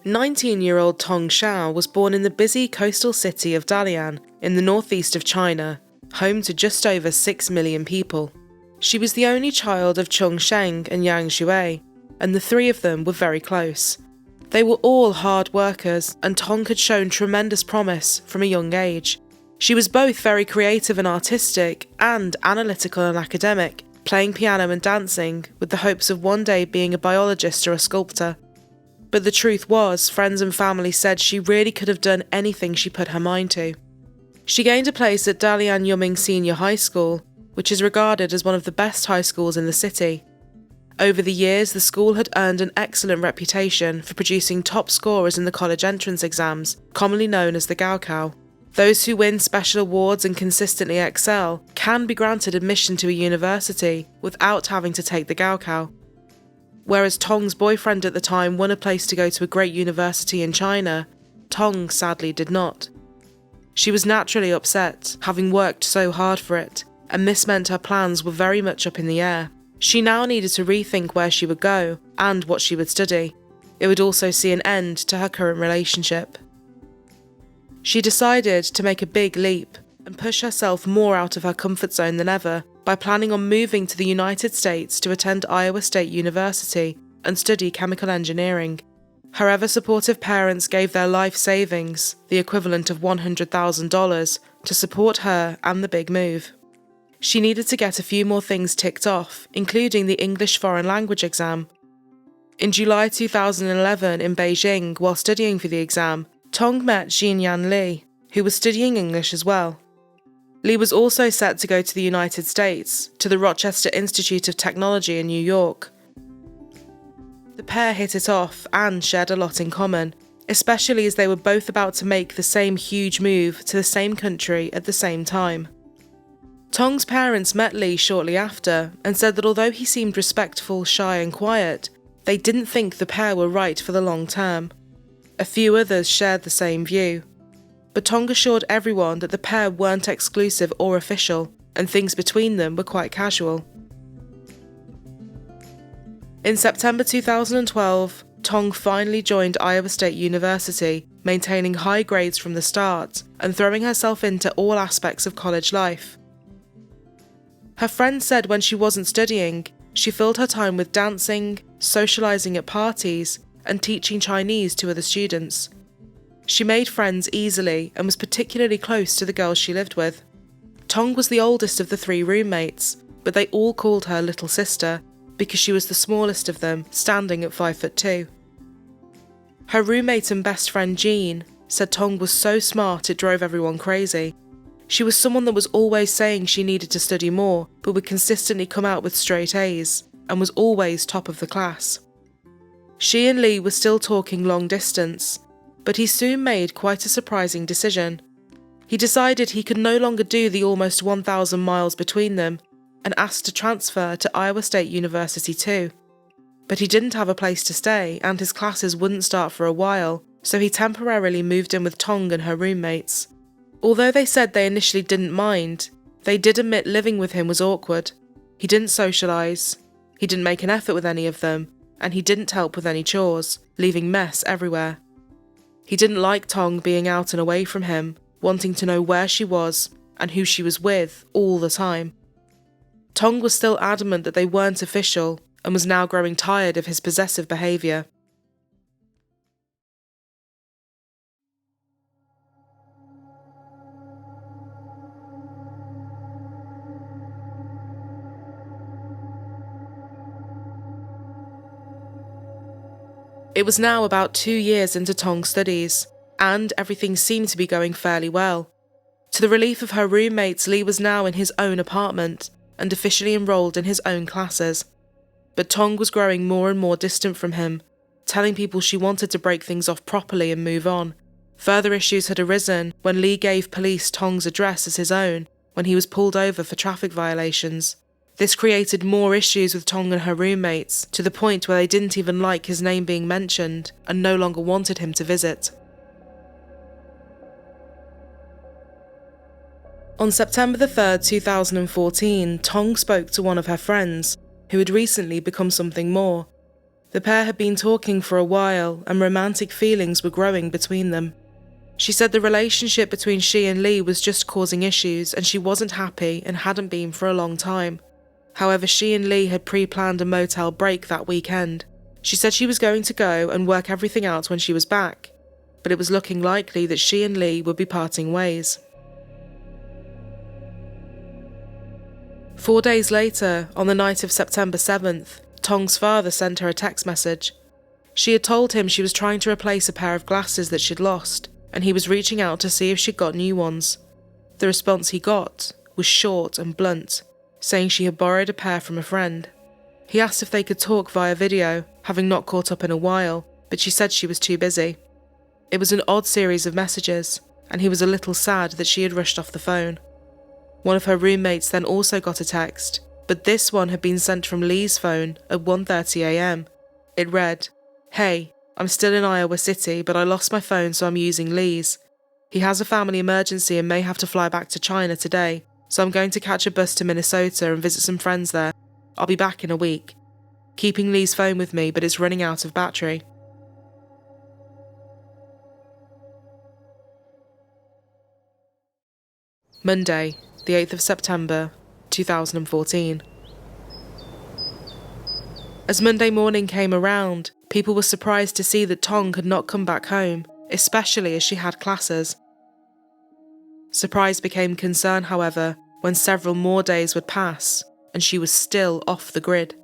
19-year-old Tong Shao was born in the busy coastal city of Dalian in the northeast of China, home to just over 6 million people. She was the only child of Tong Shao and Yang Shui, and the three of them were very close. They were all hard workers, and Tong had shown tremendous promise from a young age. She was both very creative and artistic, and analytical and academic, playing piano and dancing, with the hopes of one day being a biologist or a sculptor. But the truth was, friends and family said she really could have done anything she put her mind to. She gained a place at Dalian Yuming Senior High School, which is regarded as one of the best high schools in the city. Over the years, the school had earned an excellent reputation for producing top scorers in the college entrance exams, commonly known as the Gaokao. Those who win special awards and consistently excel can be granted admission to a university without having to take the Gaokao. Whereas Tong's boyfriend at the time won a place to go to a great university in China, Tong sadly did not. She was naturally upset, having worked so hard for it, and this meant her plans were very much up in the air. She now needed to rethink where she would go and what she would study. It would also see an end to her current relationship. She decided to make a big leap and push herself more out of her comfort zone than ever by planning on moving to the United States to attend Iowa State University and study chemical engineering. Her ever-supportive parents gave their life savings, the equivalent of $100,000, to support her and the big move. She needed to get a few more things ticked off, including the English foreign language exam. In July 2011 in Beijing, while studying for the exam, Tong met Xinyan Li, who was studying English as well. Li was also set to go to the United States, to the Rochester Institute of Technology in New York. The pair hit it off and shared a lot in common, especially as they were both about to make the same huge move to the same country at the same time. Tong's parents met Li shortly after and said that although he seemed respectful, shy and quiet, they didn't think the pair were right for the long term. A few others shared the same view. But Tong assured everyone that the pair weren't exclusive or official, and things between them were quite casual. In September 2012, Tong finally joined Iowa State University, maintaining high grades from the start and throwing herself into all aspects of college life. Her friends said when she wasn't studying, she filled her time with dancing, socializing at parties, and teaching Chinese to other students. She made friends easily and was particularly close to the girls she lived with. Tong was the oldest of the three roommates, but they all called her little sister because she was the smallest of them, standing at 5'2". Her roommate and best friend Jean said Tong was so smart it drove everyone crazy. She was someone that was always saying she needed to study more, but would consistently come out with straight A's, and was always top of the class. She and Li were still talking long distance, but he soon made quite a surprising decision. He decided he could no longer do the almost 1,000 miles between them and asked to transfer to Iowa State University too. But he didn't have a place to stay and his classes wouldn't start for a while, so he temporarily moved in with Tong and her roommates. Although they said they initially didn't mind, they did admit living with him was awkward. He didn't socialise, he didn't make an effort with any of them, and he didn't help with any chores, leaving mess everywhere. He didn't like Tong being out and away from him, wanting to know where she was and who she was with all the time. Tong was still adamant that they weren't official and was now growing tired of his possessive behaviour. It was now about 2 years into Tong's studies, and everything seemed to be going fairly well. To the relief of her roommates, Li was now in his own apartment and officially enrolled in his own classes. But Tong was growing more and more distant from him, telling people she wanted to break things off properly and move on. Further issues had arisen when Li gave police Tong's address as his own when he was pulled over for traffic violations. This created more issues with Tong and her roommates, to the point where they didn't even like his name being mentioned and no longer wanted him to visit. On September 3rd, 2014, Tong spoke to one of her friends, who had recently become something more. The pair had been talking for a while and romantic feelings were growing between them. She said the relationship between she and Lee was just causing issues and she wasn't happy and hadn't been for a long time. However, she and Lee had pre-planned a motel break that weekend. She said she was going to go and work everything out when she was back, but it was looking likely that she and Lee would be parting ways. 4 days later, on the night of September 7th, Tong's father sent her a text message. She had told him she was trying to replace a pair of glasses that she'd lost, and he was reaching out to see if she'd got new ones. The response he got was short and blunt, saying she had borrowed a pair from a friend. He asked if they could talk via video, having not caught up in a while, but she said she was too busy. It was an odd series of messages, and he was a little sad that she had rushed off the phone. One of her roommates then also got a text, but this one had been sent from Lee's phone at 1:30 a.m. It read, "Hey, I'm still in Iowa City, but I lost my phone so I'm using Lee's. He has a family emergency and may have to fly back to China today, so I'm going to catch a bus to Minnesota and visit some friends there. I'll be back in a week. Keeping Lee's phone with me, but it's running out of battery." Monday, the 8th of September, 2014. As Monday morning came around, people were surprised to see that Tong had not come back home, especially as she had classes. Surprise became concern, however, when several more days would pass and she was still off the grid.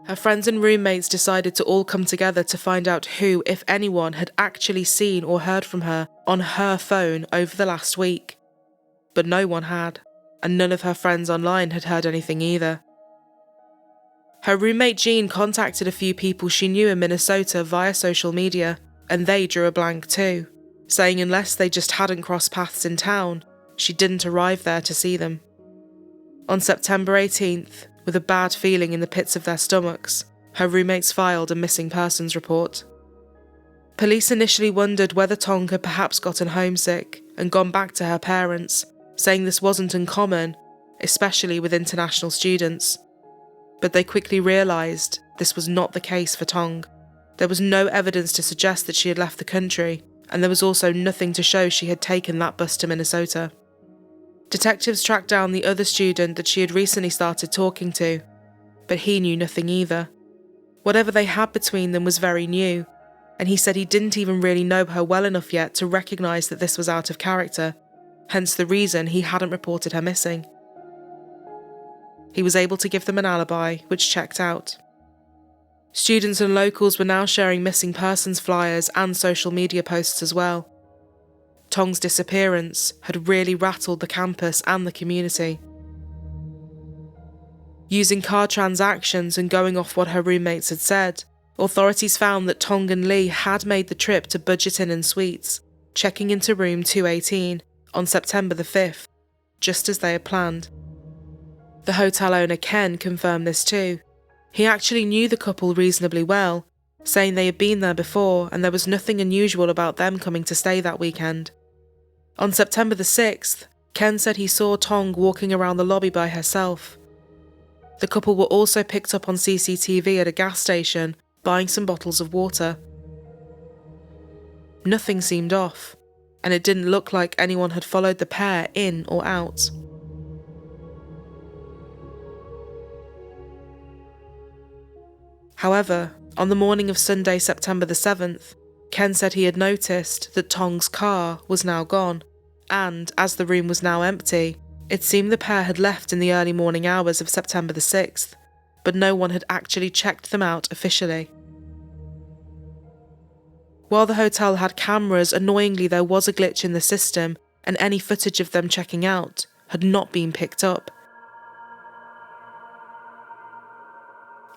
Her friends and roommates decided to all come together to find out who, if anyone, had actually seen or heard from her on her phone over the last week. But no one had, and none of her friends online had heard anything either. Her roommate Jean contacted a few people she knew in Minnesota via social media, and they drew a blank too, saying unless they just hadn't crossed paths in town, she didn't arrive there to see them. On September 18th, with a bad feeling in the pits of their stomachs, her roommates filed a missing persons report. Police initially wondered whether Tong had perhaps gotten homesick and gone back to her parents, saying this wasn't uncommon, especially with international students. But they quickly realised this was not the case for Tong. There was no evidence to suggest that she had left the country, and there was also nothing to show she had taken that bus to Minnesota. Detectives tracked down the other student that she had recently started talking to, but he knew nothing either. Whatever they had between them was very new, and he said he didn't even really know her well enough yet to recognise that this was out of character, hence the reason he hadn't reported her missing. He was able to give them an alibi, which checked out. Students and locals were now sharing missing persons flyers and social media posts as well. Tong's disappearance had really rattled the campus and the community. Using card transactions and going off what her roommates had said, authorities found that Tong and Lee had made the trip to Budget Inn and Suites, checking into room 218 on September the 5th, just as they had planned. The hotel owner Ken confirmed this too. He actually knew the couple reasonably well, saying they had been there before and there was nothing unusual about them coming to stay that weekend. On September the 6th, Ken said he saw Tong walking around the lobby by herself. The couple were also picked up on CCTV at a gas station, buying some bottles of water. Nothing seemed off, and it didn't look like anyone had followed the pair in or out. However, on the morning of Sunday, September the 7th, Ken said he had noticed that Tong's car was now gone, and as the room was now empty, it seemed the pair had left in the early morning hours of September the 6th, but no one had actually checked them out officially. While the hotel had cameras, annoyingly there was a glitch in the system, and any footage of them checking out had not been picked up.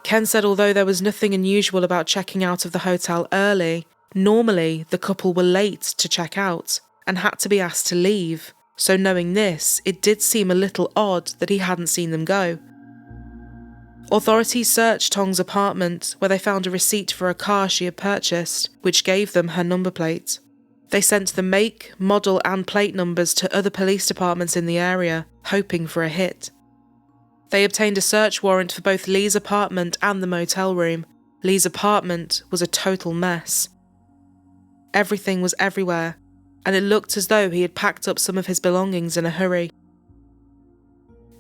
Ken said although there was nothing unusual about checking out of the hotel early, normally the couple were late to check out and had to be asked to leave, so knowing this, it did seem a little odd that he hadn't seen them go. Authorities searched Tong's apartment, where they found a receipt for a car she had purchased, which gave them her number plate. They sent the make, model and plate numbers to other police departments in the area, hoping for a hit. They obtained a search warrant for both Lee's apartment and the motel room. Lee's apartment was a total mess. Everything was everywhere, and it looked as though he had packed up some of his belongings in a hurry.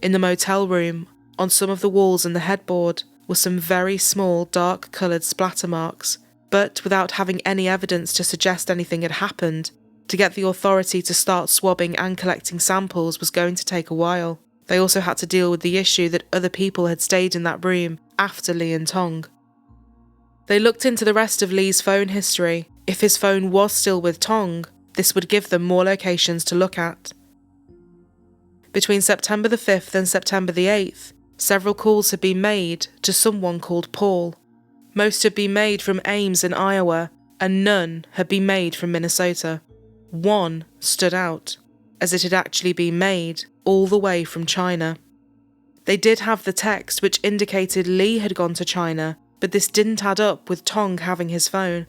In the motel room, on some of the walls and the headboard, were some very small dark-coloured splatter marks, but without having any evidence to suggest anything had happened, to get the authority to start swabbing and collecting samples was going to take a while. They also had to deal with the issue that other people had stayed in that room after Lee and Tong. They looked into the rest of Lee's phone history. If his phone was still with Tong, this would give them more locations to look at. Between September the 5th and September the 8th, several calls had been made to someone called Paul. Most had been made from Ames in Iowa, and none had been made from Minnesota. One stood out, as it had actually been made all the way from China. They did have the text which indicated Lee had gone to China, but this didn't add up with Tong having his phone.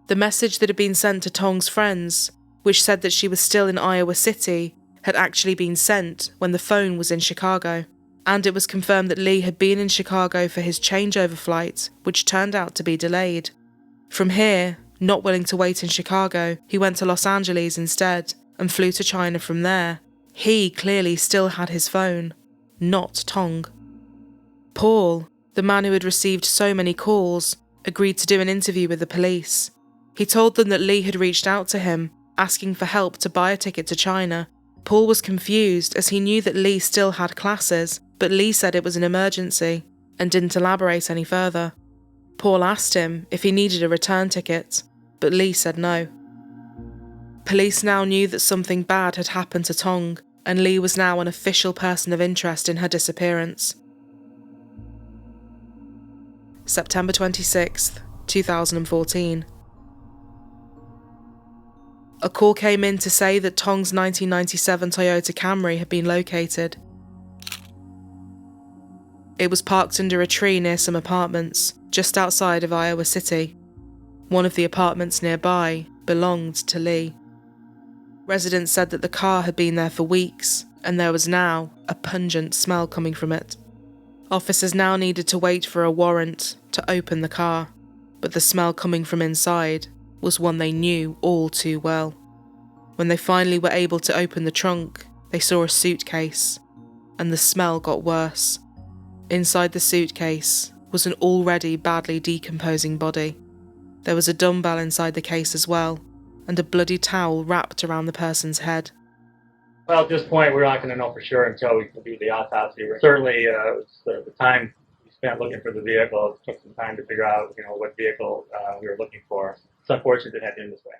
The message that had been sent to Tong's friends, which said that she was still in Iowa City, had actually been sent when the phone was in Chicago, and it was confirmed that Lee had been in Chicago for his changeover flight, which turned out to be delayed. From here, not willing to wait in Chicago, he went to Los Angeles instead, and flew to China from there. He clearly still had his phone, not Tong. Paul, the man who had received so many calls, agreed to do an interview with the police. He told them that Lee had reached out to him, asking for help to buy a ticket to China. Paul was confused as he knew that Lee still had classes, but Lee said it was an emergency and didn't elaborate any further. Paul asked him if he needed a return ticket, but Lee said no. Police now knew that something bad had happened to Tong, and Lee was now an official person of interest in her disappearance. September 26th, 2014. A call came in to say that Tong's 1997 Toyota Camry had been located. It was parked under a tree near some apartments, just outside of Iowa City. One of the apartments nearby belonged to Lee. Residents said that the car had been there for weeks, and there was now a pungent smell coming from it. Officers now needed to wait for a warrant to open the car, but the smell coming from inside was one they knew all too well. When they finally were able to open the trunk, they saw a suitcase, and the smell got worse. Inside the suitcase was an already badly decomposing body. There was a dumbbell inside the case as well, and a bloody towel wrapped around the person's head. Well, at this point, we're not going to know for sure until we can do the autopsy. Certainly, the time we spent looking for the vehicle, it took some time to figure out, what vehicle we were looking for. It's unfortunate it had been this way.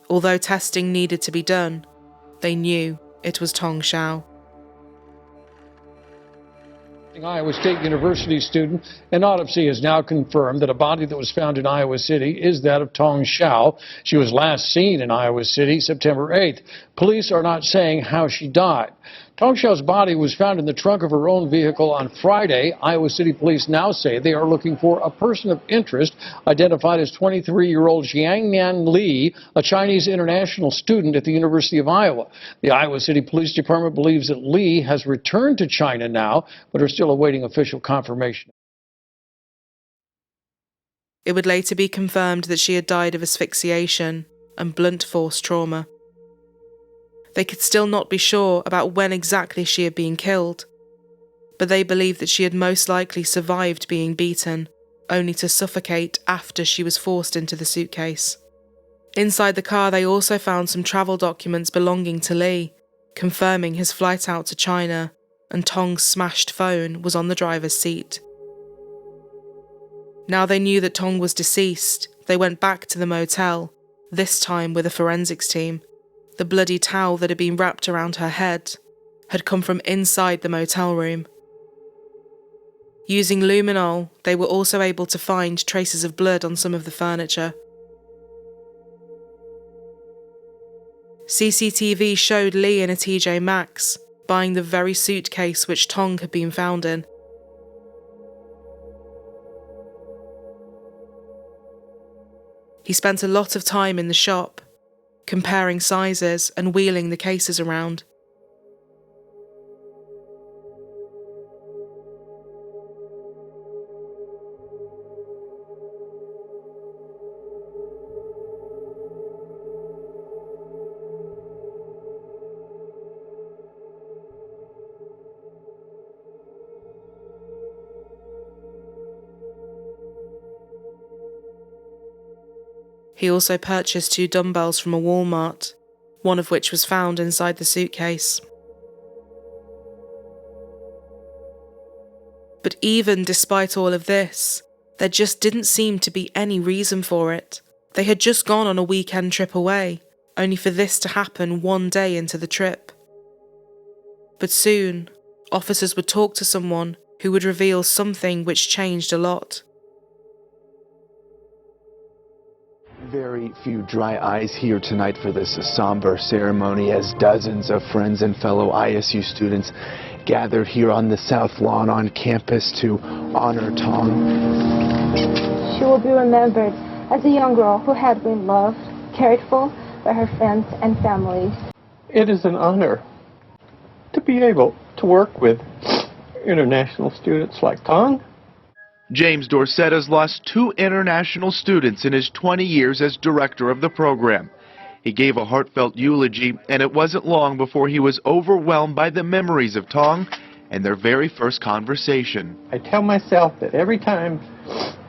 Although testing needed to be done, they knew it was Tong Shao. Iowa State University student. An autopsy has now confirmed that a body that was found in Iowa City is that of Tong Shao. She was last seen in Iowa City September 8th. Police are not saying how she died. Tong Shao's body was found in the trunk of her own vehicle on Friday. Iowa City police now say they are looking for a person of interest identified as 23-year-old Jiangnan Li, a Chinese international student at the University of Iowa. The Iowa City Police Department believes that Li has returned to China now, but are still awaiting official confirmation. It would later be confirmed that she had died of asphyxiation and blunt force trauma. They could still not be sure about when exactly she had been killed, but they believed that she had most likely survived being beaten, only to suffocate after she was forced into the suitcase. Inside the car, they also found some travel documents belonging to Lee, confirming his flight out to China, and Tong's smashed phone was on the driver's seat. Now they knew that Tong was deceased, they went back to the motel, this time with a forensics team. The bloody towel that had been wrapped around her head had come from inside the motel room. Using luminol, they were also able to find traces of blood on some of the furniture. CCTV showed Lee in a TJ Maxx, buying the very suitcase which Tong had been found in. He spent a lot of time in the shop, comparing sizes and wheeling the cases around. He also purchased 2 dumbbells from a Walmart, one of which was found inside the suitcase. But even despite all of this, there just didn't seem to be any reason for it. They had just gone on a weekend trip away, only for this to happen one day into the trip. But soon, officers would talk to someone who would reveal something which changed a lot. Very few dry eyes here tonight for this somber ceremony as dozens of friends and fellow ISU students gathered here on the South Lawn on campus to honor Tong. She will be remembered as a young girl who had been loved, cared for by her friends and family. It is an honor to be able to work with international students like Tong. James Dorsett has lost 2 international students in his 20 years as director of the program. He gave a heartfelt eulogy, and it wasn't long before he was overwhelmed by the memories of Tong and their very first conversation. I tell myself that every time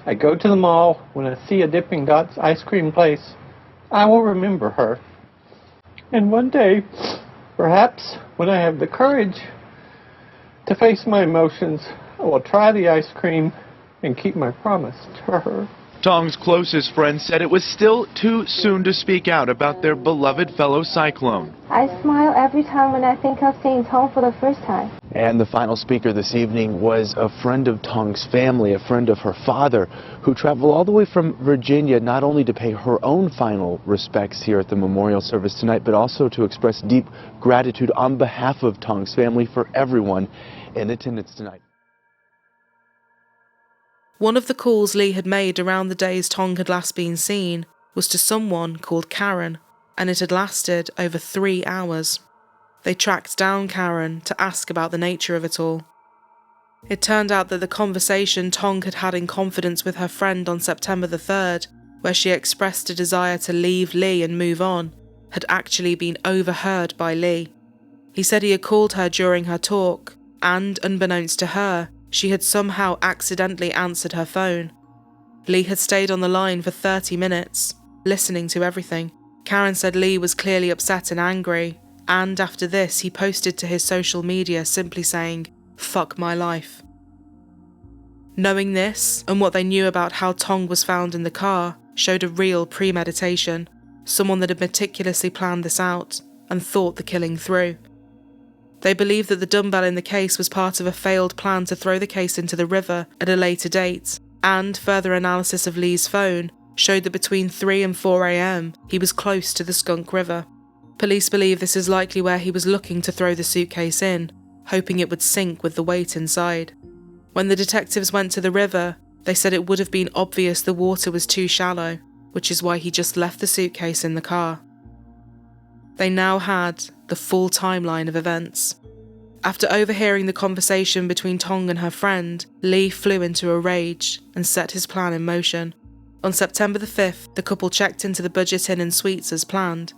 I go to the mall, when I see a Dippin' Dots ice cream place, I will remember her. And one day, perhaps when I have the courage to face my emotions, I will try the ice cream and keep my promise to her. Tong's closest friend said it was still too soon to speak out about their beloved fellow Cyclone. I smile every time when I think of seeing Tong for the first time. And the final speaker this evening was a friend of Tong's family, a friend of her father, who traveled all the way from Virginia not only to pay her own final respects here at the memorial service tonight, but also to express deep gratitude on behalf of Tong's family for everyone in attendance tonight. One of the calls Lee had made around the days Tong had last been seen was to someone called Karen, and it had lasted over 3 hours. They tracked down Karen to ask about the nature of it all. It turned out that the conversation Tong had had in confidence with her friend on September the 3rd, where she expressed a desire to leave Lee and move on, had actually been overheard by Lee. He said he had called her during her talk, and unbeknownst to her, she had somehow accidentally answered her phone. Lee had stayed on the line for 30 minutes, listening to everything. Karen said Lee was clearly upset and angry, and after this he posted to his social media simply saying, "Fuck my life." Knowing this, and what they knew about how Tong was found in the car, showed a real premeditation, someone that had meticulously planned this out, and thought the killing through. They believed that the dumbbell in the case was part of a failed plan to throw the case into the river at a later date, and further analysis of Lee's phone showed that between 3 and 4 a.m. he was close to the Skunk River. Police believe this is likely where he was looking to throw the suitcase in, hoping it would sink with the weight inside. When the detectives went to the river, they said it would have been obvious the water was too shallow, which is why he just left the suitcase in the car. They now had the full timeline of events. After overhearing the conversation between Tong and her friend, Lee flew into a rage and set his plan in motion. On September the 5th, the couple checked into the Budget Inn and Suites as planned.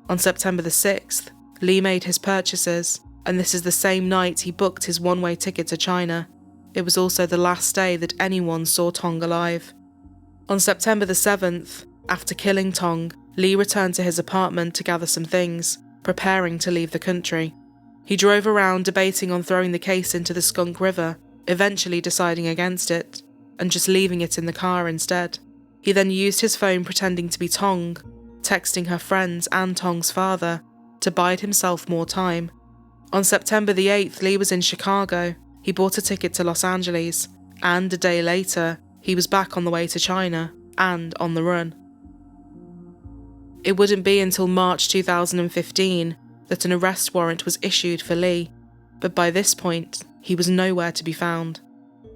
On September the 6th, Lee made his purchases, and this is the same night he booked his one-way ticket to China. It was also the last day that anyone saw Tong alive. On September the 7th, after killing Tong, Lee returned to his apartment to gather some things, preparing to leave the country. He drove around debating on throwing the case into the Skunk River, eventually deciding against it, and just leaving it in the car instead. He then used his phone pretending to be Tong, texting her friends and Tong's father, to bide himself more time. On September the 8th, Lee was in Chicago. He bought a ticket to Los Angeles, and a day later, he was back on the way to China, and on the run. It wouldn't be until March 2015 that an arrest warrant was issued for Lee, but by this point, he was nowhere to be found.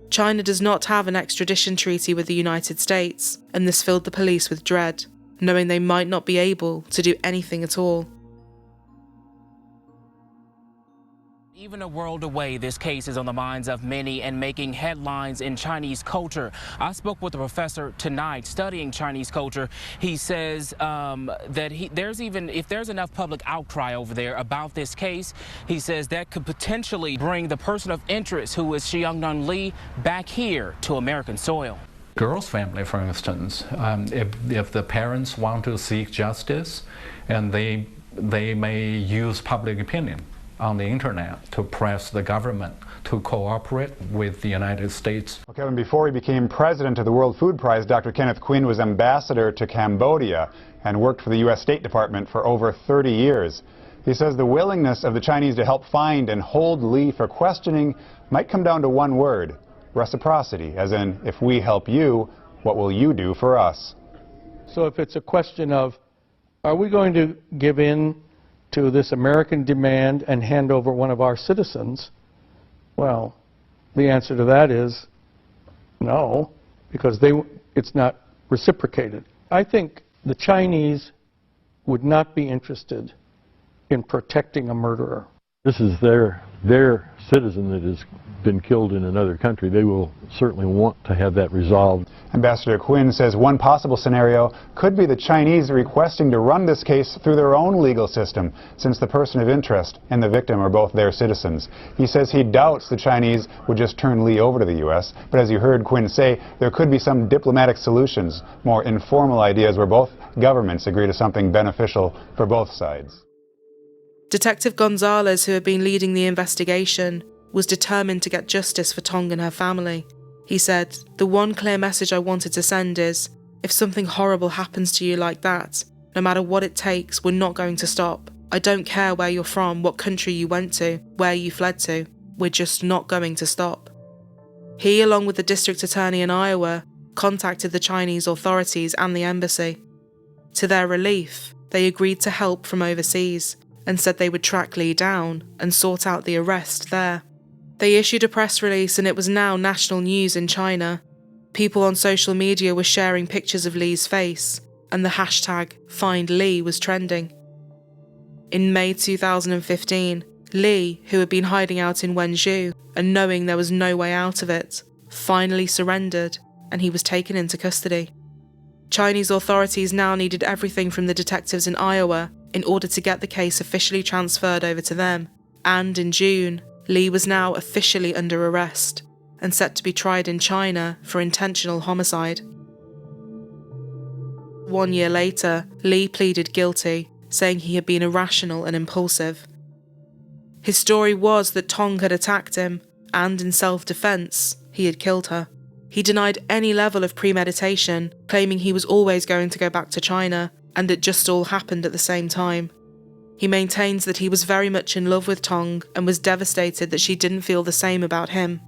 China does not have an extradition treaty with the United States, and this filled the police with dread, knowing they might not be able to do anything at all. Even a world away, this case is on the minds of many and making headlines in Chinese culture. I spoke with a professor tonight studying Chinese culture. He says that if there's enough public outcry over there about this case, he says that could potentially bring the person of interest, who is Xiangnun Li, back here to American soil. girl's family, for instance, if the parents want to seek justice, and they may use public opinion on the internet to press the government to cooperate with the United States. Well, Kevin, before he became president of the World Food Prize, Dr. Kenneth Quinn was ambassador to Cambodia and worked for the U.S. State Department for over 30 years. He says the willingness of the Chinese to help find and hold Lee for questioning might come down to one word: reciprocity, as in, if we help you, what will you do for us? So if it's a question of, are we going to give in to this American demand and hand over one of our citizens? Well, the answer to that is no, because it's not reciprocated. I think the Chinese would not be interested in protecting a murderer. This is their citizen that has been killed in another country. They will certainly want to have that resolved. Ambassador Quinn says one possible scenario could be the Chinese requesting to run this case through their own legal system, since the person of interest and the victim are both their citizens. He says he doubts the Chinese would just turn Lee over to the U.S., but as you heard Quinn say, there could be some diplomatic solutions, more informal ideas where both governments agree to something beneficial for both sides. Detective Gonzalez, who had been leading the investigation, was determined to get justice for Tong and her family. He said, "The one clear message I wanted to send is, if something horrible happens to you like that, no matter what it takes, we're not going to stop. I don't care where you're from, what country you went to, where you fled to. We're just not going to stop." He, along with the district attorney in Iowa, contacted the Chinese authorities and the embassy. To their relief, they agreed to help from overseas and said they would track Lee down and sort out the arrest there. They issued a press release and it was now national news in China. People on social media were sharing pictures of Lee's face, and the hashtag #FindLee was trending. In May 2015, Lee, who had been hiding out in Wenzhou and knowing there was no way out of it, finally surrendered and he was taken into custody. Chinese authorities now needed everything from the detectives in Iowa in order to get the case officially transferred over to them, and in June, Lee was now officially under arrest and set to be tried in China for intentional homicide. 1 year later, Lee pleaded guilty, saying he had been irrational and impulsive. His story was that Tong had attacked him, and in self-defense, he had killed her. He denied any level of premeditation, claiming he was always going to go back to China, and it just all happened at the same time. He maintains that he was very much in love with Tong and was devastated that she didn't feel the same about him.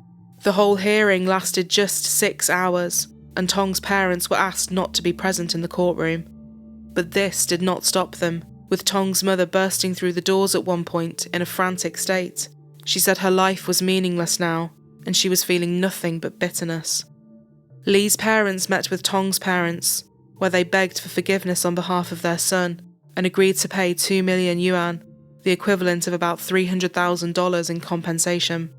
The whole hearing lasted just 6 hours, and Tong's parents were asked not to be present in the courtroom. But this did not stop them, with Tong's mother bursting through the doors at one point in a frantic state. She said her life was meaningless now, and she was feeling nothing but bitterness. Lee's parents met with Tong's parents, where they begged for forgiveness on behalf of their son and agreed to pay 2 million yuan, the equivalent of about $300,000 in compensation.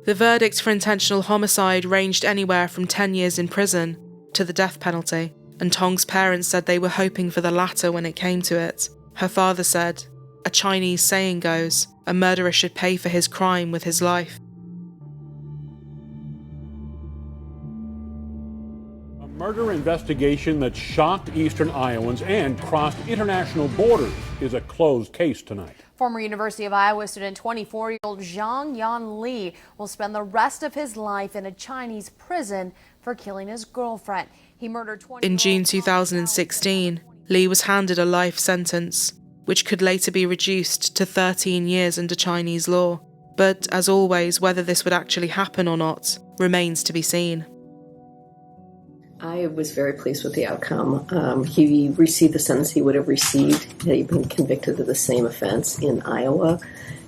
The verdict for intentional homicide ranged anywhere from 10 years in prison to the death penalty, and Tong's parents said they were hoping for the latter when it came to it. Her father said, "A Chinese saying goes, a murderer should pay for his crime with his life." Murder investigation that shocked eastern Iowans and crossed international borders is a closed case tonight. Former University of Iowa student 24-year-old Zhang Yan Li will spend the rest of his life in a Chinese prison for killing his girlfriend. He murdered 20. In June 2016, Li was handed a life sentence, which could later be reduced to 13 years under Chinese law. But as always, whether this would actually happen or not remains to be seen. I was very pleased with the outcome. He received the sentence he would have received had he been convicted of the same offense in Iowa.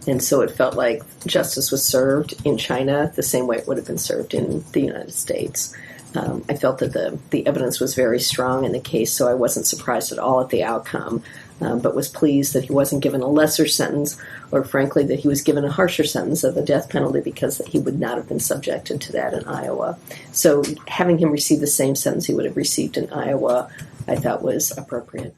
And so it felt like justice was served in China the same way it would have been served in the United States. I felt that the evidence was very strong in the case, so I wasn't surprised at all at the outcome, but was pleased that he wasn't given a lesser sentence, or frankly that he was given a harsher sentence of the death penalty, because he would not have been subjected to that in Iowa. So having him receive the same sentence he would have received in Iowa, I thought was appropriate.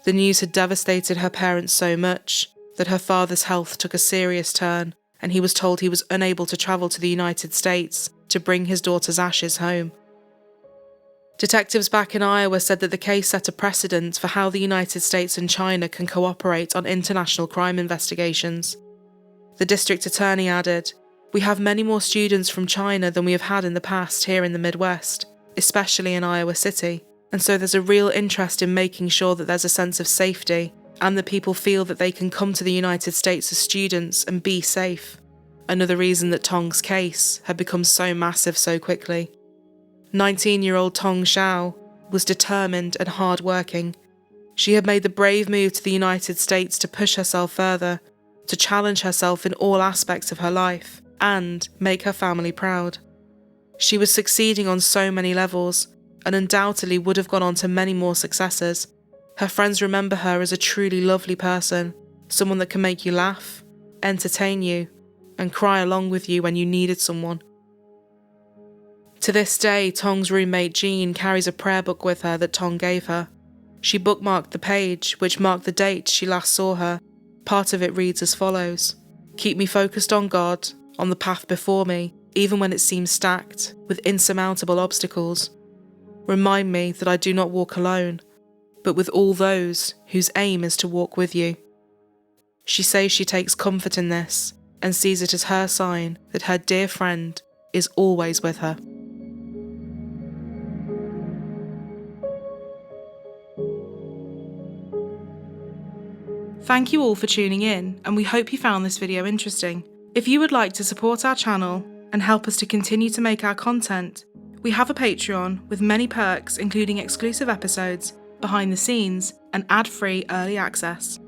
The news had devastated her parents so much that her father's health took a serious turn, and he was told he was unable to travel to the United States to bring his daughter's ashes home. Detectives back in Iowa said that the case set a precedent for how the United States and China can cooperate on international crime investigations. The district attorney added, "We have many more students from China than we have had in the past here in the Midwest, especially in Iowa City, and so there's a real interest in making sure that there's a sense of safety and that people feel that they can come to the United States as students and be safe." Another reason that Tong's case had become so massive so quickly. 19-year-old Tong Shao was determined and hard-working. She had made the brave move to the United States to push herself further, to challenge herself in all aspects of her life, and make her family proud. She was succeeding on so many levels, and undoubtedly would have gone on to many more successes. Her friends remember her as a truly lovely person, someone that can make you laugh, entertain you, and cry along with you when you needed someone. To this day, Tong's roommate Jean carries a prayer book with her that Tong gave her. She bookmarked the page, which marked the date she last saw her. Part of it reads as follows: "Keep me focused on God, on the path before me, even when it seems stacked with insurmountable obstacles. Remind me that I do not walk alone, but with all those whose aim is to walk with you." She says she takes comfort in this and sees it as her sign that her dear friend is always with her. Thank you all for tuning in, and we hope you found this video interesting. If you would like to support our channel and help us to continue to make our content, we have a Patreon with many perks, including exclusive episodes, behind the scenes, and ad-free early access.